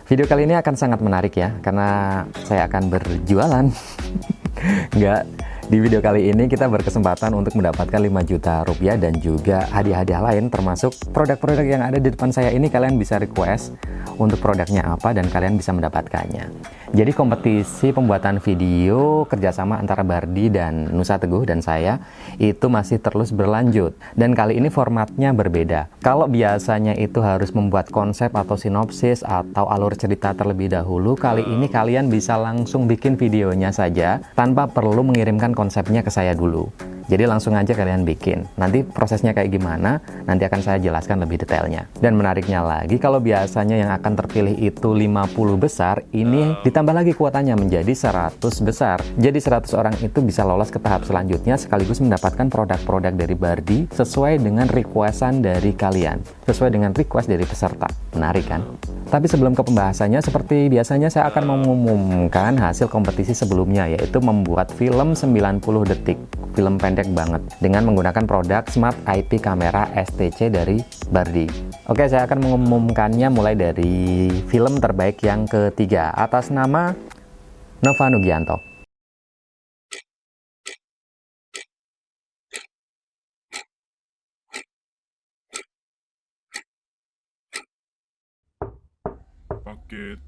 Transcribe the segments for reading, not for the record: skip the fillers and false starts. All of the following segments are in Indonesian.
Video kali ini akan sangat menarik ya, karena saya akan berjualan. Enggak, di video kali ini kita berkesempatan untuk mendapatkan 5 juta rupiah dan juga hadiah-hadiah lain, termasuk produk-produk yang ada di depan saya ini. Kalian bisa request untuk produknya apa dan kalian bisa mendapatkannya. Jadi kompetisi pembuatan video kerjasama antara Bardi dan Nusa Teguh dan saya itu masih terus berlanjut. Dan kali ini formatnya berbeda. Kalau biasanya itu harus membuat konsep atau sinopsis atau alur cerita terlebih dahulu, kali ini kalian bisa langsung bikin videonya saja tanpa perlu mengirimkan konsepnya ke saya dulu. Jadi langsung aja kalian bikin. Nanti prosesnya kayak gimana, nanti akan saya jelaskan lebih detailnya. Dan menariknya lagi, kalau biasanya yang akan terpilih itu 50 besar, ini ditambah lagi kuotanya menjadi 100 besar. Jadi 100 orang itu bisa lolos ke tahap selanjutnya sekaligus mendapatkan produk-produk dari Bardi sesuai dengan requestan dari kalian. Sesuai dengan request dari peserta. Menarik kan? Tapi sebelum ke pembahasannya, seperti biasanya saya akan mengumumkan hasil kompetisi sebelumnya, yaitu membuat film 90 detik. Film pendek banget dengan menggunakan produk Smart IP Kamera STC dari Bardi. Oke, saya akan mengumumkannya mulai dari film terbaik yang ketiga atas nama Nova Nugianto. Paket.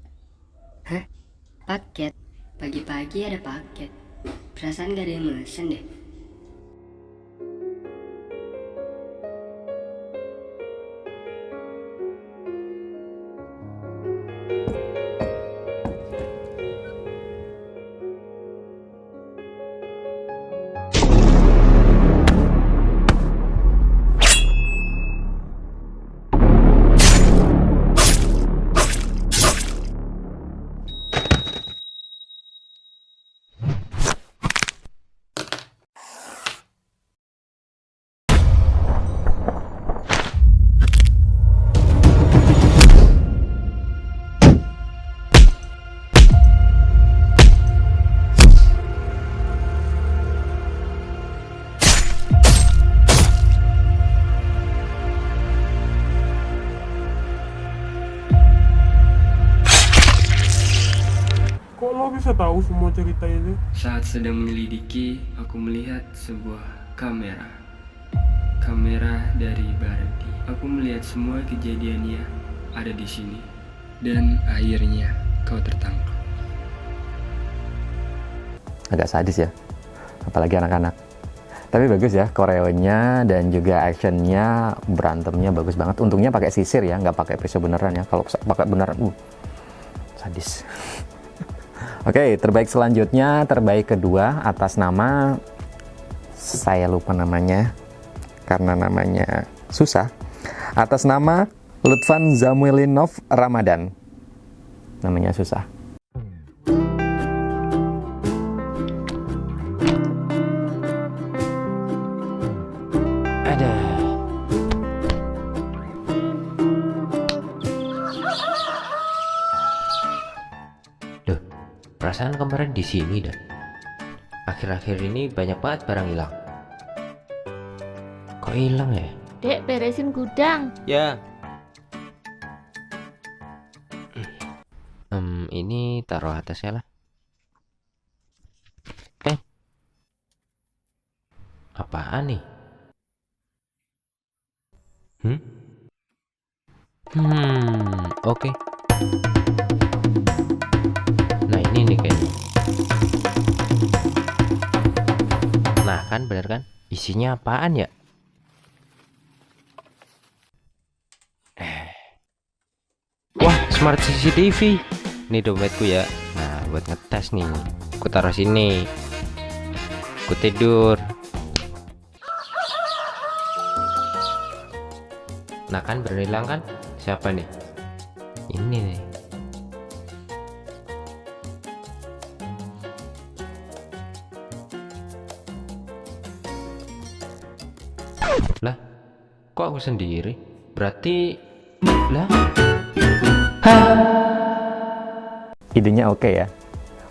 Hah? Paket? Pagi-pagi ada paket. Perasaan gak ada yang mesen deh. Kok lo bisa tahu semua cerita ini? Saat sedang menyelidiki, aku melihat sebuah kamera. Kamera dari Bardi. Aku melihat semua kejadiannya ada di sini. Dan akhirnya kau tertangkap. Agak sadis ya, apalagi anak-anak. Tapi bagus ya, koreonya dan juga actionnya, berantemnya bagus banget. Untungnya pakai sisir ya, nggak pakai pisau beneran ya. Kalau pakai beneran, sadis. Oke, terbaik selanjutnya, terbaik kedua atas nama, saya lupa namanya karena namanya susah, atas nama Lutfan Zamuelinov Ramadan. Namanya susah. Ada. Loh, perasaan kemarin di sini dah. Akhir-akhir ini banyak banget barang hilang. Kok hilang ya? Dek, beresin gudang. Ya. Ini taruh atasnya lah. Apaan nih? Oke. Nah, ini nih kayaknya. Nah, kan bener kan? Isinya apaan ya? Wah, smart CCTV. Ini dompetku ya. Nah, buat ngetes nih. Aku taruh sini. Aku tidur. Nah, kan berhilang kan? Siapa nih? Ini nih. Lah, kok aku sendiri? Berarti lah. Idenya oke ya.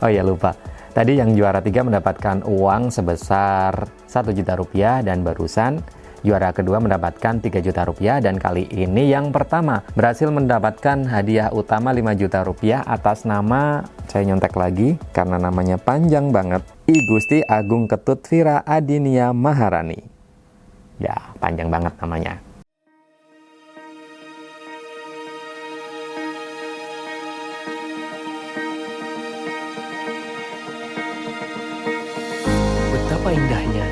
Oh ya, lupa. Tadi yang juara 3 mendapatkan uang sebesar 1 juta rupiah dan barusan Juara kedua mendapatkan 3 juta rupiah, dan kali ini yang pertama berhasil mendapatkan hadiah utama 5 juta rupiah atas nama, saya nyontek lagi karena namanya panjang banget, I Gusti Agung Ketut Vira Adinia Maharani. Ya, panjang banget namanya. Betapa indahnya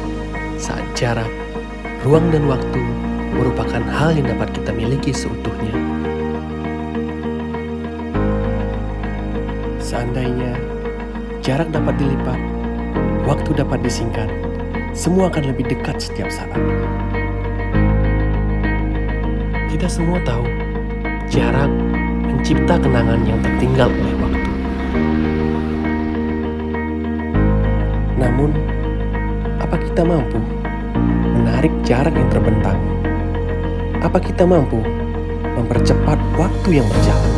saat jarak, ruang dan waktu merupakan hal yang dapat kita miliki seutuhnya. Seandainya jarak dapat dilipat, waktu dapat disingkat, semua akan lebih dekat setiap saat. Kita semua tahu, jarak mencipta kenangan yang tertinggal oleh waktu. Namun, apa kita mampu menarik jarak yang terbentang? Apa kita mampu mempercepat waktu yang berjalan?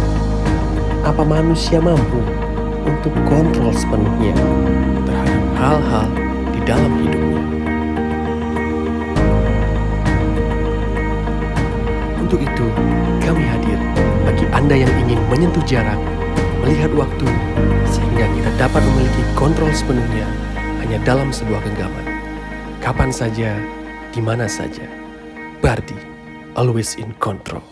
Apa manusia mampu untuk kontrol sepenuhnya terhadap hal-hal di dalam hidupnya? Untuk itu, kami hadir bagi Anda yang ingin menyentuh jarak, melihat waktu, sehingga kita dapat memiliki kontrol sepenuhnya hanya dalam sebuah genggaman. Kapan saja, di mana saja. Bardi, always in control.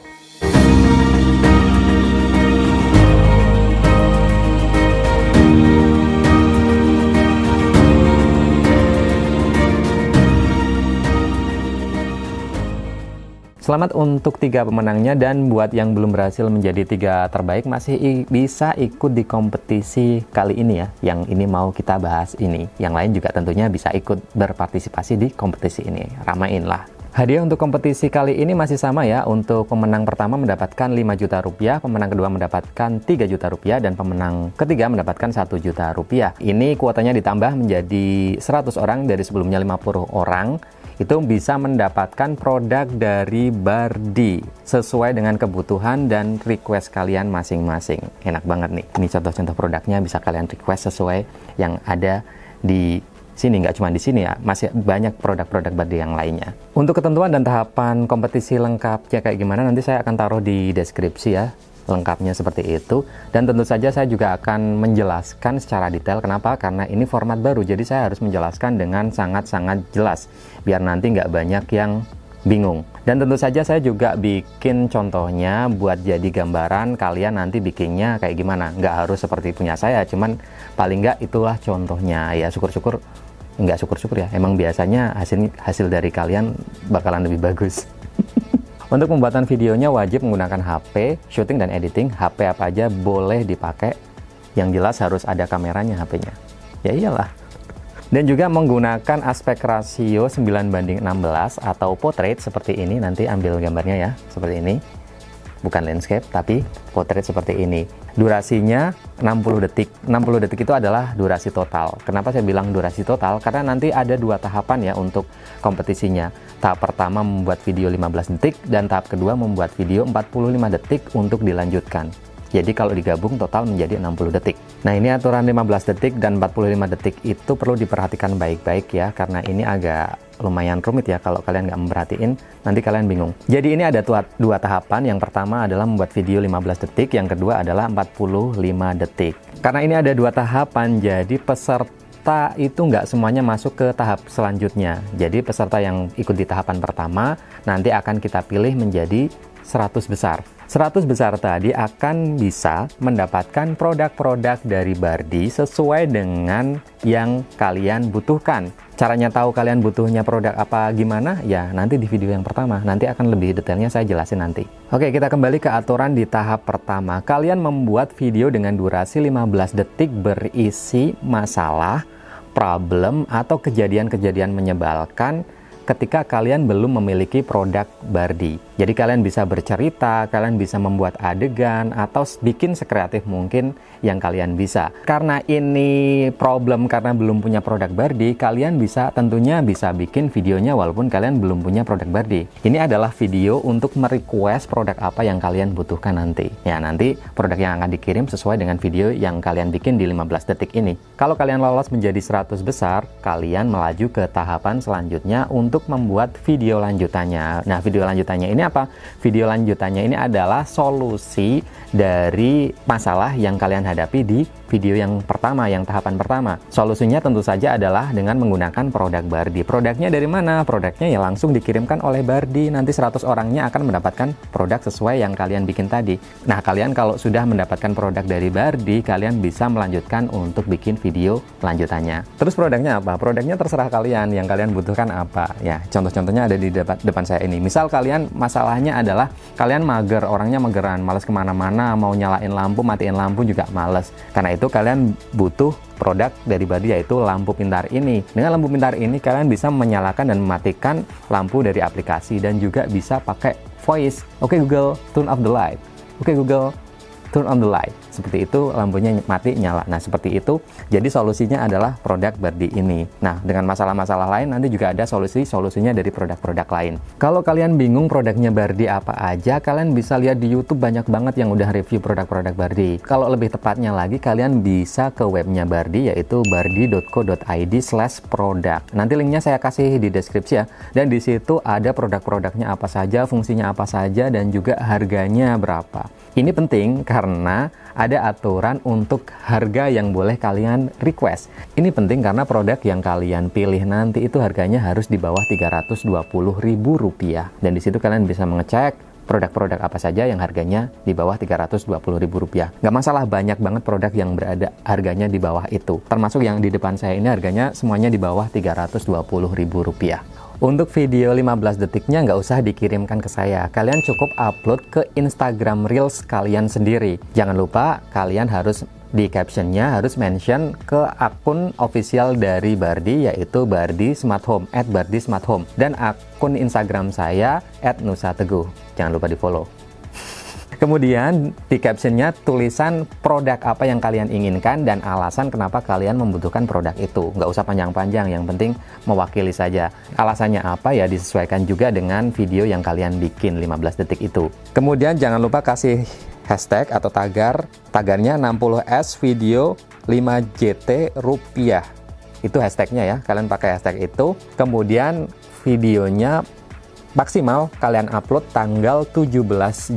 Selamat untuk 3 pemenangnya, dan buat yang belum berhasil menjadi 3 terbaik masih bisa ikut di kompetisi kali ini ya. Yang ini mau kita bahas ini. Yang lain juga tentunya bisa ikut berpartisipasi di kompetisi ini. Ramain lah. Hadiah untuk kompetisi kali ini masih sama ya. Untuk pemenang pertama mendapatkan 5 juta rupiah, pemenang kedua mendapatkan 3 juta rupiah, dan pemenang ketiga mendapatkan 1 juta rupiah. Ini kuotanya ditambah menjadi 100 orang dari sebelumnya 50 orang. Itu bisa mendapatkan produk dari Bardi sesuai dengan kebutuhan dan request kalian masing-masing. Enak banget nih. Ini contoh-contoh produknya bisa kalian request sesuai yang ada di sini. Nggak cuma di sini ya, masih banyak produk-produk Bardi yang lainnya. Untuk ketentuan dan tahapan kompetisi lengkapnya kayak gimana nanti saya akan taruh di deskripsi ya, lengkapnya seperti itu. Dan tentu saja saya juga akan menjelaskan secara detail. Kenapa? Karena ini format baru, jadi saya harus menjelaskan dengan sangat-sangat jelas biar nanti nggak banyak yang bingung. Dan tentu saja saya juga bikin contohnya buat jadi gambaran kalian nanti bikinnya kayak gimana. Nggak harus seperti punya saya, cuman paling nggak itulah contohnya ya. Syukur-syukur, nggak syukur-syukur ya, emang biasanya hasil dari kalian bakalan lebih bagus. Untuk pembuatan videonya wajib menggunakan HP, syuting dan editing, HP apa aja boleh dipakai. Yang jelas harus ada kameranya HP-nya. Ya iyalah. Dan juga menggunakan aspek rasio 9:16 atau portrait seperti ini. Nanti ambil gambarnya ya, seperti ini. Bukan landscape, tapi portrait seperti ini. Durasinya 60 detik. 60 detik itu adalah durasi total. Kenapa saya bilang durasi total? Karena nanti ada 2 tahapan ya untuk kompetisinya. Tahap pertama membuat video 15 detik, dan tahap kedua membuat video 45 detik untuk dilanjutkan. Jadi kalau digabung total menjadi 60 detik. Nah, ini aturan 15 detik dan 45 detik itu perlu diperhatikan baik-baik ya, karena ini agak lumayan rumit ya kalau kalian nggak memperhatiin, nanti kalian bingung. Jadi ini ada 2 tahapan. Yang pertama adalah membuat video 15 detik, yang kedua adalah 45 detik. Karena ini ada 2 tahapan, jadi peserta itu nggak semuanya masuk ke tahap selanjutnya. Jadi peserta yang ikut di tahapan pertama nanti akan kita pilih menjadi 100 besar. 100 besar tadi akan bisa mendapatkan produk-produk dari Bardi sesuai dengan yang kalian butuhkan. Caranya tahu kalian butuhnya produk apa gimana? Ya nanti di video yang pertama, nanti akan lebih detailnya saya jelasin nanti. Oke, kita kembali ke aturan di tahap pertama. Kalian membuat video dengan durasi 15 detik berisi masalah, problem, atau kejadian-kejadian menyebalkan ketika kalian belum memiliki produk Bardi. Jadi kalian bisa bercerita, kalian bisa membuat adegan, atau bikin sekreatif mungkin yang kalian bisa. Karena ini problem karena belum punya produk Bardi, kalian tentunya bisa bikin videonya walaupun kalian belum punya produk Bardi. Ini adalah video untuk merequest produk apa yang kalian butuhkan nanti. Ya, nanti produk yang akan dikirim sesuai dengan video yang kalian bikin di 15 detik ini. Kalau kalian lolos menjadi 100 besar, kalian melaju ke tahapan selanjutnya untuk membuat video lanjutannya. Nah, video lanjutannya ini apa? Video lanjutannya ini adalah solusi dari masalah yang kalian hadapi di video yang pertama, yang tahapan pertama. Solusinya tentu saja adalah dengan menggunakan produk Bardi. Produknya dari mana? Produknya ya langsung dikirimkan oleh Bardi. Nanti 100 orangnya akan mendapatkan produk sesuai yang kalian bikin tadi. Nah, kalian kalau sudah mendapatkan produk dari Bardi, kalian bisa melanjutkan untuk bikin video lanjutannya. Terus produknya apa? Produknya terserah kalian, yang kalian butuhkan apa. Ya, contoh-contohnya ada di depan saya ini. Misal kalian masalahnya adalah kalian mager, orangnya mageran, males kemana-mana, mau nyalain lampu, matiin lampu juga males. Karena itu kalian butuh produk dari Bardi, yaitu lampu pintar ini. Dengan lampu pintar ini kalian bisa menyalakan dan mematikan lampu dari aplikasi dan juga bisa pakai voice. Oke Google, turn off the light. Oke Google, turn on the light. Seperti itu, lampunya mati, nyala. Nah, seperti itu. Jadi solusinya adalah produk Bardi ini. Nah, dengan masalah-masalah lain nanti juga ada solusinya dari produk-produk lain. Kalau kalian bingung produknya Bardi apa aja, kalian bisa lihat di YouTube, banyak banget yang udah review produk-produk Bardi. Kalau lebih tepatnya lagi, kalian bisa ke webnya Bardi, yaitu bardi.co.id/produk. Nanti linknya saya kasih di deskripsi ya. Dan di situ ada produk-produknya apa saja, fungsinya apa saja, dan juga harganya berapa. Ini penting karena ada aturan untuk harga yang boleh kalian request. Ini penting karena produk yang kalian pilih nanti itu harganya harus di bawah Rp320.000. Dan di situ kalian bisa mengecek produk-produk apa saja yang harganya di bawah Rp320.000. Nggak masalah, banyak banget produk yang berada harganya di bawah itu. Termasuk yang di depan saya ini harganya semuanya di bawah Rp320.000. Untuk video 15 detiknya nggak usah dikirimkan ke saya. Kalian cukup upload ke Instagram Reels kalian sendiri. Jangan lupa kalian harus di captionnya harus mention ke akun official dari Bardi, yaitu Bardi Smart Home, @BardiSmartHome, dan akun Instagram saya @nusateguh. Jangan lupa di follow. Kemudian di captionnya tulisan produk apa yang kalian inginkan dan alasan kenapa kalian membutuhkan produk itu. Nggak usah panjang-panjang, yang penting mewakili saja. Alasannya apa ya disesuaikan juga dengan video yang kalian bikin 15 detik itu. Kemudian jangan lupa kasih hashtag atau tagarnya 60S video 5JT rupiah. Itu hashtagnya ya, kalian pakai hashtag itu. Kemudian videonya maksimal kalian upload tanggal 17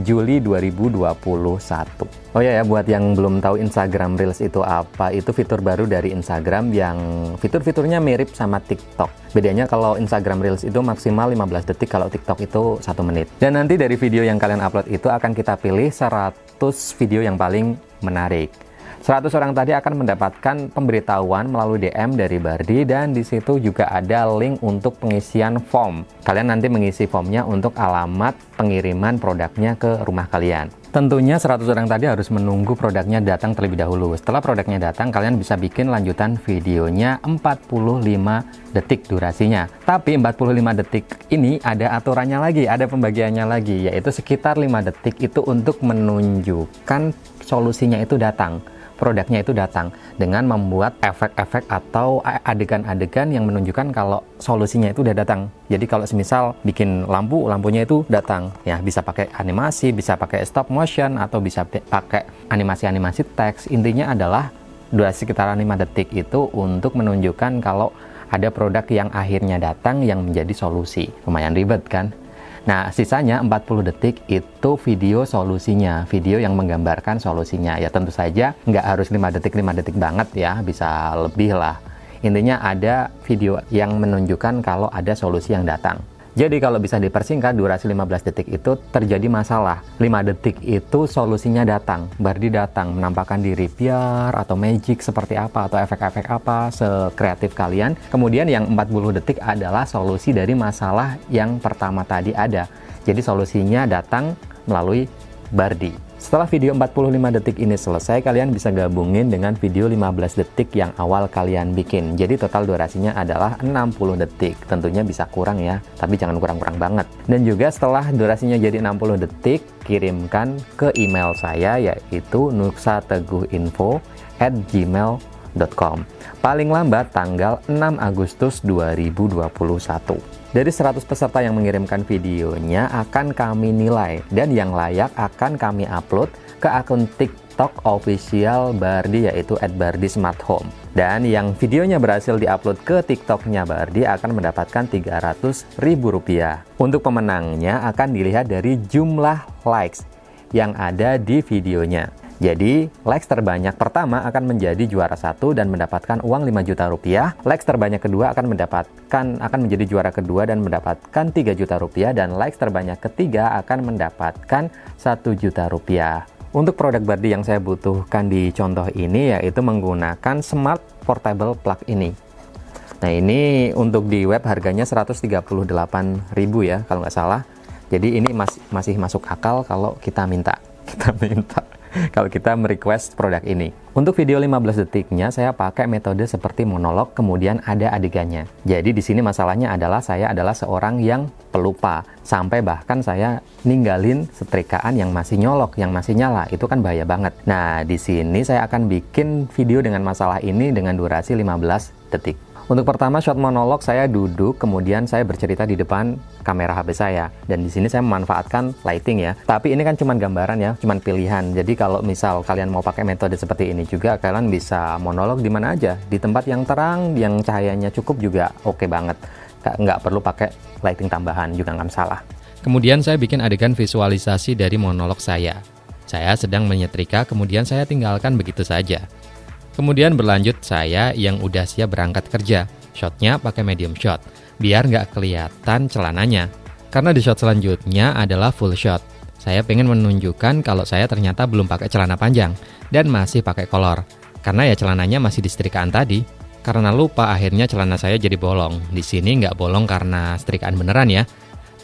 Juli 2021. Oh ya, buat yang belum tahu Instagram Reels itu apa, itu fitur baru dari Instagram yang fitur-fiturnya mirip sama TikTok. Bedanya kalau Instagram Reels itu maksimal 15 detik, kalau TikTok itu 1 menit. Dan nanti dari video yang kalian upload itu akan kita pilih 100 video yang paling menarik. 100 orang tadi akan mendapatkan pemberitahuan melalui DM dari Bardi, dan di situ juga ada link untuk pengisian form. Kalian nanti mengisi formnya untuk alamat pengiriman produknya ke rumah kalian. Tentunya 100 orang tadi harus menunggu produknya datang terlebih dahulu. Setelah produknya datang, kalian bisa bikin lanjutan videonya 45 detik durasinya. Tapi 45 detik ini ada aturannya lagi, ada pembagiannya lagi, yaitu sekitar 5 detik itu untuk menunjukkan solusinya itu datang. Produknya itu datang dengan membuat efek-efek atau adegan-adegan yang menunjukkan kalau solusinya itu udah datang. Jadi kalau semisal bikin lampunya itu datang, ya bisa pakai animasi, bisa pakai stop motion, atau bisa pakai animasi-animasi teks. Intinya adalah durasi sekitar 5 detik itu untuk menunjukkan kalau ada produk yang akhirnya datang yang menjadi solusi. Lumayan ribet kan? Nah, sisanya 40 detik itu video solusinya, video yang menggambarkan solusinya. Ya tentu saja nggak harus 5 detik banget ya, bisa lebih lah. Intinya ada video yang menunjukkan kalau ada solusi yang datang. Jadi kalau bisa dipersingkat, durasi 15 detik itu terjadi masalah. 5 detik itu solusinya datang, Bardi datang, menampakkan diri biar atau magic seperti apa, atau efek-efek apa, sekreatif kalian. Kemudian yang 40 detik adalah solusi dari masalah yang pertama tadi ada. Jadi solusinya datang melalui Bardi. Setelah video 45 detik ini selesai, kalian bisa gabungin dengan video 15 detik yang awal kalian bikin. Jadi total durasinya adalah 60 detik. Tentunya bisa kurang ya, tapi jangan kurang-kurang banget. Dan juga setelah durasinya jadi 60 detik, kirimkan ke email saya yaitu nuksateguhinfo@gmail.com. Paling lambat tanggal 6 Agustus 2021. Dari 100 peserta yang mengirimkan videonya akan kami nilai dan yang layak akan kami upload ke akun TikTok official Bardi yaitu @bardismarthome. Dan yang videonya berhasil diupload ke TikToknya Bardi akan mendapatkan Rp300.000. Untuk pemenangnya akan dilihat dari jumlah likes yang ada di videonya. Jadi, likes terbanyak pertama akan menjadi juara 1 dan mendapatkan uang Rp5 juta. Likes terbanyak kedua akan menjadi juara kedua dan mendapatkan Rp3 juta, dan likes terbanyak ketiga akan mendapatkan Rp1 juta. Untuk produk Bardi yang saya butuhkan di contoh ini yaitu menggunakan Smart Portable Plug ini. Nah, ini untuk di web harganya Rp138.000 ya kalau nggak salah. Jadi ini masih masuk akal kalau kita minta. Kalau kita merequest produk ini. Untuk video 15 detiknya saya pakai metode seperti monolog, kemudian ada adegannya. Jadi di sini masalahnya adalah saya adalah seorang yang pelupa, sampai bahkan saya ninggalin setrikaan yang masih nyolok, yang masih nyala. Itu kan bahaya banget. Nah, di sini saya akan bikin video dengan masalah ini dengan durasi 15 detik. Untuk pertama shot monolog, saya duduk, kemudian saya bercerita di depan kamera HP saya. Dan di sini saya memanfaatkan lighting ya. Tapi ini kan cuma gambaran ya, cuma pilihan. Jadi kalau misal kalian mau pakai metode seperti ini juga, kalian bisa monolog di mana aja. Di tempat yang terang, yang cahayanya cukup juga oke banget. Nggak perlu pakai lighting tambahan juga nggak masalah. Kemudian saya bikin adegan visualisasi dari monolog saya. Saya sedang menyetrika, kemudian saya tinggalkan begitu saja. Kemudian berlanjut saya yang udah siap berangkat kerja. Shotnya pakai medium shot, biar nggak kelihatan celananya. Karena di shot selanjutnya adalah full shot. Saya pengen menunjukkan kalau saya ternyata belum pakai celana panjang dan masih pakai kolor. Karena ya celananya masih di setrikaan tadi. Karena lupa akhirnya celana saya jadi bolong. Di sini nggak bolong karena setrikaan beneran ya.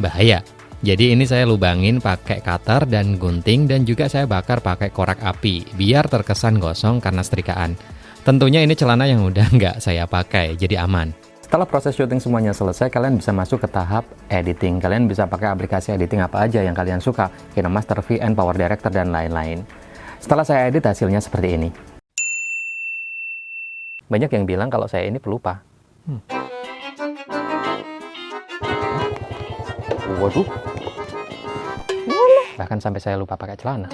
Bahaya. Jadi ini saya lubangin pakai cutter dan gunting, dan juga saya bakar pakai korek api biar terkesan gosong karena setrikaan. Tentunya ini celana yang udah nggak saya pakai, jadi aman. Setelah proses syuting semuanya selesai, kalian bisa masuk ke tahap editing. Kalian bisa pakai aplikasi editing apa aja yang kalian suka, KineMaster, VN, Power Director, dan lain-lain. Setelah saya edit, hasilnya seperti ini. Banyak yang bilang kalau saya ini pelupa. Waduh. Bahkan sampai saya lupa pakai celana.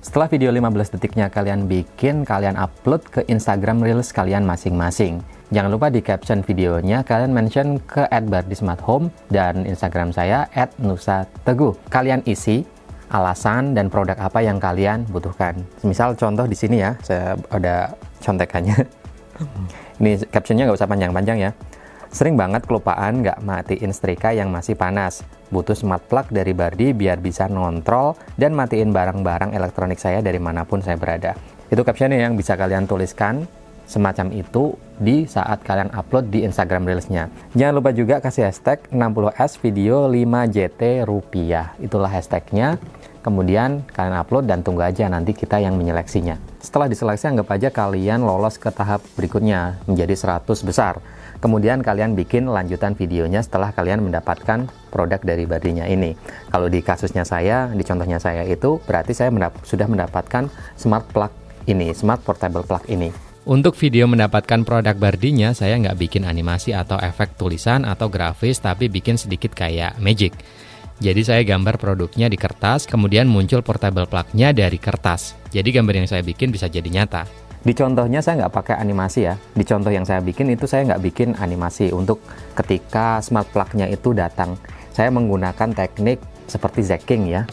Setelah video 15 detiknya kalian bikin, kalian upload ke Instagram Reels kalian masing-masing. Jangan lupa di caption videonya kalian mention ke @bardismarthome dan Instagram saya @nusateguh. Kalian isi alasan dan produk apa yang kalian butuhkan. Misal contoh di sini ya, saya ada contekannya. Ini captionnya nggak usah panjang-panjang ya. Sering banget kelupaan nggak matiin setrika yang masih panas. Butuh smart plug dari Bardi biar bisa ngontrol dan matiin barang-barang elektronik saya dari manapun saya berada. Itu captionnya yang bisa kalian tuliskan semacam itu di saat kalian upload di Instagram Reels-nya. Jangan lupa juga kasih hashtag 60S video 5JT rupiah. Itulah hashtagnya. Kemudian kalian upload dan tunggu aja nanti kita yang menyeleksinya. Setelah diseleksi, anggap aja kalian lolos ke tahap berikutnya menjadi 100 besar. Kemudian kalian bikin lanjutan videonya setelah kalian mendapatkan produk dari Bardinya ini. Kalau di kasusnya saya, di contohnya saya itu, berarti saya sudah mendapatkan smart plug ini, smart portable plug ini. Untuk video mendapatkan produk Bardinya, saya nggak bikin animasi atau efek tulisan atau grafis, tapi bikin sedikit kayak magic. Jadi saya gambar produknya di kertas, kemudian muncul portable plug-nya dari kertas. Jadi gambar yang saya bikin bisa jadi nyata. Di contohnya saya nggak pakai animasi ya. Di contoh yang saya bikin itu saya nggak bikin animasi untuk ketika smart plug-nya itu datang. Saya menggunakan teknik seperti zacking ya.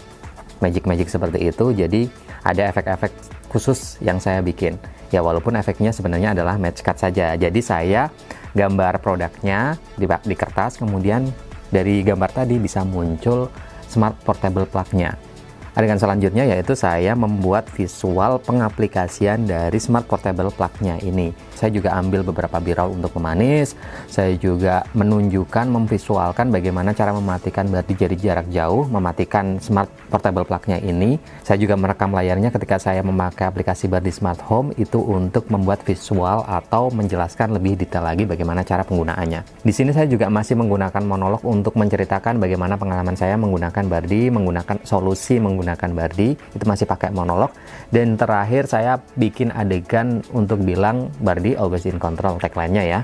Magic seperti itu. Jadi ada efek-efek khusus yang saya bikin. Ya walaupun efeknya sebenarnya adalah match cut saja. Jadi saya gambar produknya di kertas, kemudian dari gambar tadi bisa muncul smart portable plug-nya. Adegan selanjutnya yaitu saya membuat visual pengaplikasian dari Smart Portable Plug-nya ini. Saya juga ambil beberapa B-roll untuk memanis. Saya juga menunjukkan, memvisualkan bagaimana cara mematikan bardi dari jarak jauh, mematikan Smart Portable Plug-nya ini. Saya juga merekam layarnya ketika saya memakai aplikasi bardi Smart Home itu untuk membuat visual atau menjelaskan lebih detail lagi bagaimana cara penggunaannya. Di sini saya juga masih menggunakan monolog untuk menceritakan bagaimana pengalaman saya menggunakan bardi, menggunakan solusi menggunakan bardi, itu masih pakai monolog. Dan terakhir saya bikin adegan untuk bilang bardi always in control, tagline-nya ya.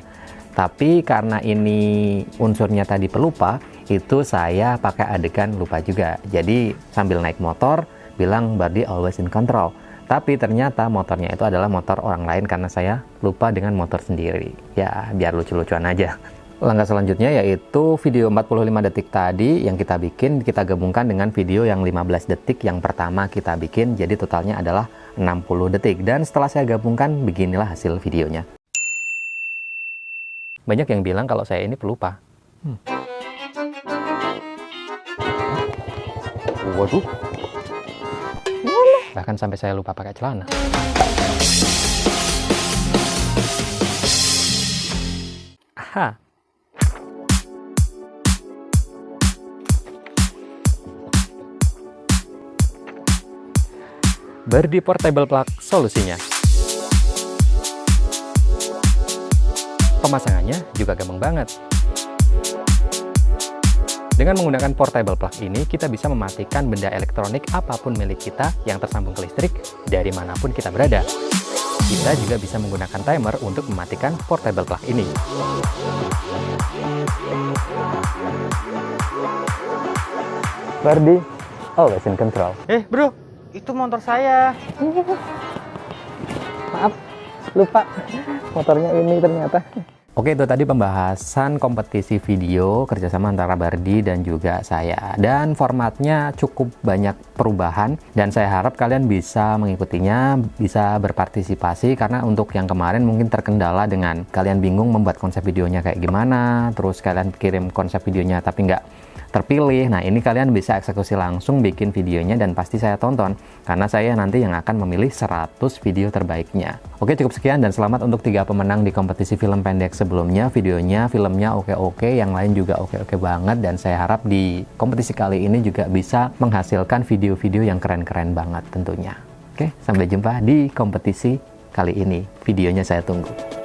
Tapi karena ini unsurnya tadi pelupa, itu saya pakai adegan lupa juga. Jadi sambil naik motor bilang bardi always in control. Tapi ternyata motornya itu adalah motor orang lain karena saya lupa dengan motor sendiri. Ya, biar lucu-lucuan aja. Langkah selanjutnya yaitu video 45 detik tadi yang kita bikin, kita gabungkan dengan video yang 15 detik yang pertama kita bikin, jadi totalnya adalah 60 detik. Dan setelah saya gabungkan, beginilah hasil videonya. Banyak yang bilang kalau saya ini pelupa. Waduh. Bahkan sampai saya lupa pakai celana. Aha. Bardi Portable Plug solusinya. Pemasangannya juga gampang banget. Dengan menggunakan portable plug ini, kita bisa mematikan benda elektronik apapun milik kita yang tersambung ke listrik dari manapun kita berada. Kita juga bisa menggunakan timer untuk mematikan portable plug ini. Bardi, always in control. Bro, itu motor saya. Maaf, lupa. Motornya ini ternyata. Oke, itu tadi pembahasan kompetisi video kerjasama antara Bardi dan juga saya. Dan formatnya cukup banyak perubahan dan saya harap kalian bisa mengikutinya, bisa berpartisipasi, karena untuk yang kemarin mungkin terkendala dengan kalian bingung membuat konsep videonya kayak gimana, terus kalian kirim konsep videonya tapi nggak terpilih. Nah, ini kalian bisa eksekusi langsung bikin videonya dan pasti saya tonton karena saya nanti yang akan memilih 100 video terbaiknya. Oke, cukup sekian dan selamat untuk 3 pemenang di kompetisi film pendek sebelumnya. Videonya, filmnya oke-oke, yang lain juga oke-oke banget, dan saya harap di kompetisi kali ini juga bisa menghasilkan video-video yang keren-keren banget tentunya. Oke, sampai jumpa di kompetisi kali ini. Videonya saya tunggu.